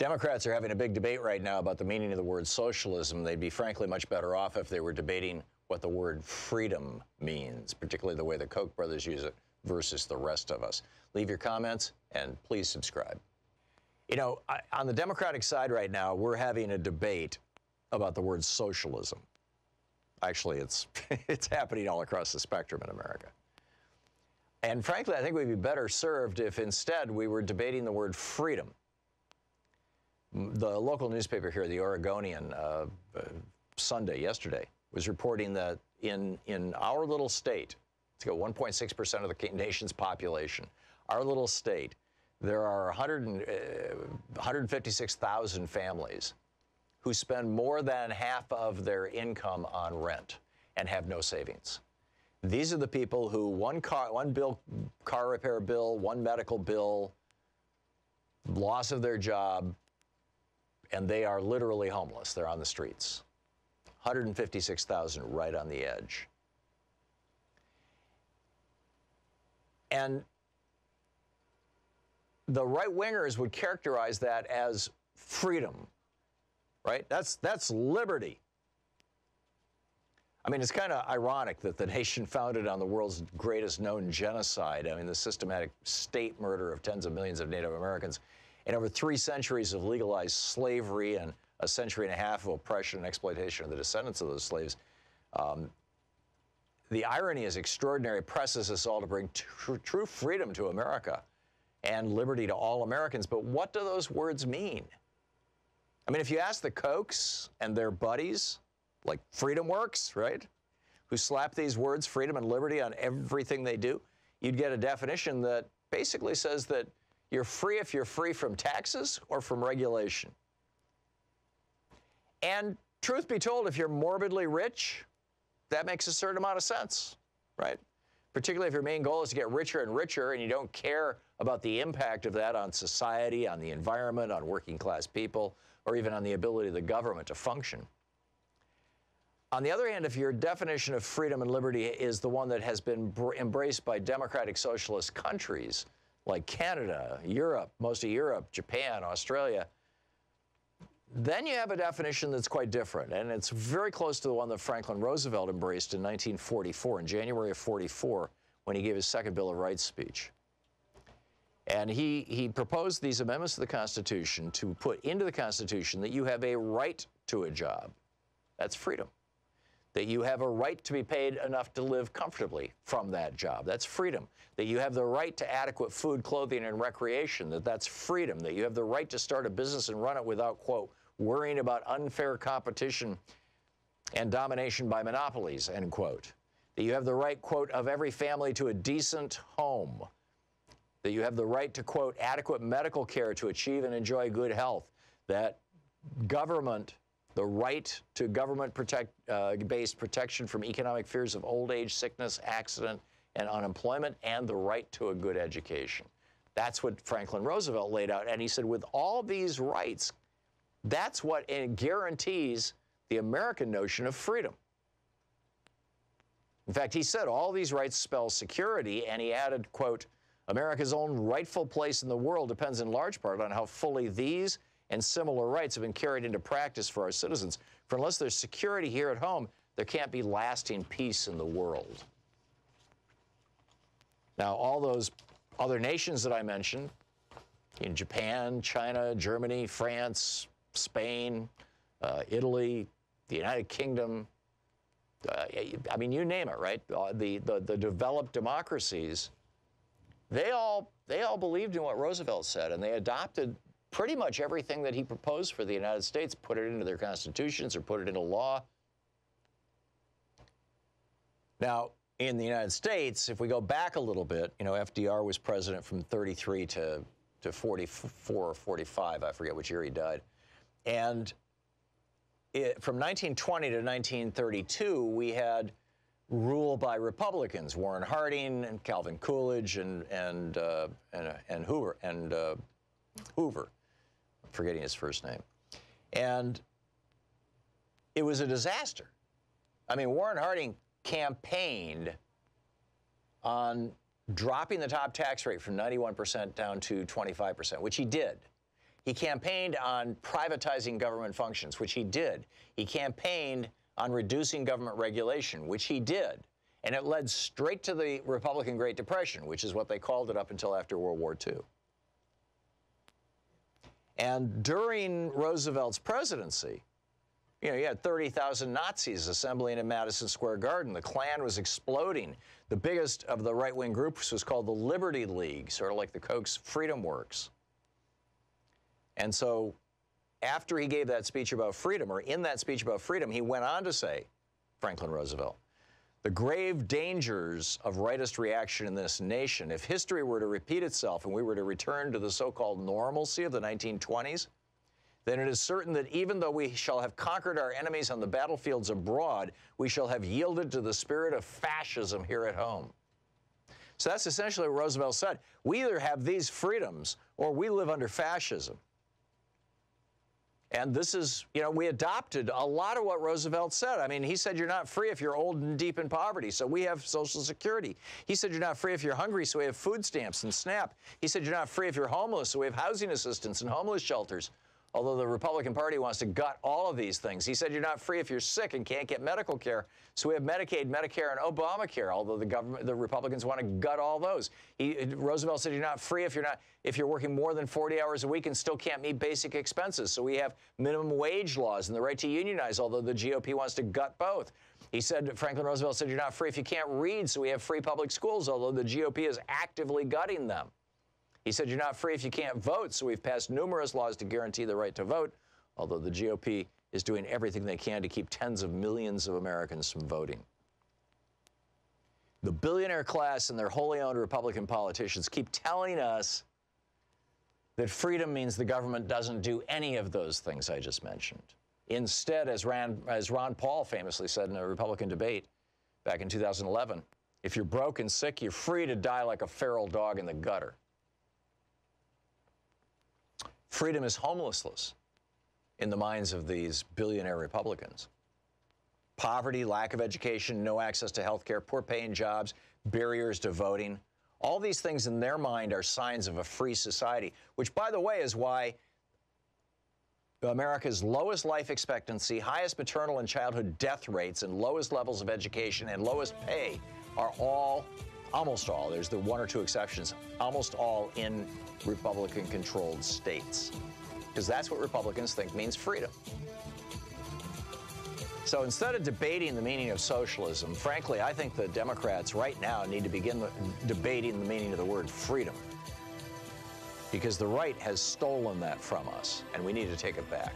Democrats are having a big debate right now about the meaning of the word socialism. They'd be frankly much better off if they were debating what the word freedom means, particularly the way the Koch brothers use it versus the rest of us. Leave your comments and please subscribe. You know, on the Democratic side right now, we're having a debate about the word socialism. Actually, it's happening all across the spectrum in America. And frankly, I think we'd be better served if instead we were debating the word freedom. The local newspaper here, the Oregonian, yesterday, was reporting that in our little state, it's got 1.6% of the nation's population, our little state, there are 156,000 families who spend more than half of their income on rent and have no savings. These are the people who one car repair bill, one medical bill, loss of their job, and they are literally homeless. They're on the streets. 156,000 right on the edge. And the right-wingers would characterize that as freedom, right? That's liberty. I mean, it's kind of ironic that the nation founded on the world's greatest known genocide, I mean, the systematic state murder of tens of millions of Native Americans, and over 3 centuries of legalized slavery and a century and a half of oppression and exploitation of the descendants of those slaves. The irony is extraordinary. It presses us all to bring true freedom to America and liberty to all Americans. But what do those words mean? I mean, if you ask the Kochs and their buddies, like Freedom Works, right, who slap these words, freedom and liberty, on everything they do, you'd get a definition that basically says that you're free if you're free from taxes or from regulation. And truth be told, if you're morbidly rich, that makes a certain amount of sense, right? Particularly if your main goal is to get richer and richer and you don't care about the impact of that on society, on the environment, on working class people, or even on the ability of the government to function. On the other hand, if your definition of freedom and liberty is the one that has been embraced by democratic socialist countries like Canada, Europe, most of Europe, Japan, Australia, then you have a definition that's quite different, and it's very close to the one that Franklin Roosevelt embraced in 1944, in January of 44, when he gave his second Bill of Rights speech. And he proposed these amendments to the Constitution to put into the Constitution that you have a right to a job. That's freedom. That you have a right to be paid enough to live comfortably from that job. That's freedom. That you have the right to adequate food, clothing, and recreation. That's freedom. That you have the right to start a business and run it without, quote, worrying about unfair competition and domination by monopolies, end quote. That you have the right, quote, of every family to a decent home. That you have the right to, quote, adequate medical care to achieve and enjoy good health. That government, the right to government-based protection from economic fears of old age, sickness, accident, and unemployment, and the right to a good education. That's what Franklin Roosevelt laid out. And he said, with all these rights, that's what guarantees the American notion of freedom. In fact, he said all these rights spell security, and he added, quote, America's own rightful place in the world depends in large part on how fully these and similar rights have been carried into practice for our citizens. For unless there's security here at home, there can't be lasting peace in the world. Now, all those other nations that I mentioned, in Japan, China, Germany, France, Spain, Italy, the United Kingdom, I mean, you name it, right? The developed democracies, they all believed in what Roosevelt said, and they adopted pretty much everything that he proposed for the United States, put it into their constitutions or put it into law. Now, in the United States, if we go back a little bit, you know, FDR was president from 33 to 44 or 45, I forget which year he died. And from 1920 to 1932, we had rule by Republicans, Warren Harding and Calvin Coolidge and Hoover. I'm forgetting his first name. And it was a disaster. I mean, Warren Harding campaigned on dropping the top tax rate from 91% down to 25%, which he did. He campaigned on privatizing government functions, which he did. He campaigned on reducing government regulation, which he did. And it led straight to the Republican Great Depression, which is what they called it up until after World War II. And during Roosevelt's presidency, you know, you had 30,000 Nazis assembling in Madison Square Garden. The Klan was exploding. The biggest of the right-wing groups was called the Liberty League, sort of like the Koch's Freedom Works. And so after he gave that speech about freedom, or in that speech about freedom, he went on to say, Franklin Roosevelt, the grave dangers of rightist reaction in this nation, if history were to repeat itself and we were to return to the so-called normalcy of the 1920s, then it is certain that even though we shall have conquered our enemies on the battlefields abroad, we shall have yielded to the spirit of fascism here at home. So that's essentially what Roosevelt said. We either have these freedoms or we live under fascism. And this is, you know, we adopted a lot of what Roosevelt said. I mean, he said you're not free if you're old and deep in poverty, so we have Social Security. He said you're not free if you're hungry, so we have food stamps and SNAP. He said you're not free if you're homeless, so we have housing assistance and homeless shelters. Although the Republican Party wants to gut all of these things. He said you're not free if you're sick and can't get medical care. So we have Medicaid, Medicare, and Obamacare, although the Republicans want to gut all those. Roosevelt said you're not free if you're working more than 40 hours a week and still can't meet basic expenses. So we have minimum wage laws and the right to unionize, although the GOP wants to gut both. He said, Franklin Roosevelt said you're not free if you can't read, so we have free public schools, although the GOP is actively gutting them. He said you're not free if you can't vote, so we've passed numerous laws to guarantee the right to vote, although the GOP is doing everything they can to keep tens of millions of Americans from voting. The billionaire class and their wholly owned Republican politicians keep telling us that freedom means the government doesn't do any of those things I just mentioned. Instead, as Ron Paul famously said in a Republican debate back in 2011, if you're broke and sick, you're free to die like a feral dog in the gutter. Freedom is homelessness in the minds of these billionaire Republicans. Poverty, lack of education, no access to health care, poor-paying jobs, barriers to voting. All these things in their mind are signs of a free society, which, by the way, is why America's lowest life expectancy, highest maternal and childhood death rates, and lowest levels of education and lowest pay are almost all, there's the one or two exceptions, almost all in Republican-controlled states. Because that's what Republicans think means freedom. So instead of debating the meaning of socialism, frankly, I think the Democrats right now need to begin debating the meaning of the word freedom. Because the right has stolen that from us, and we need to take it back.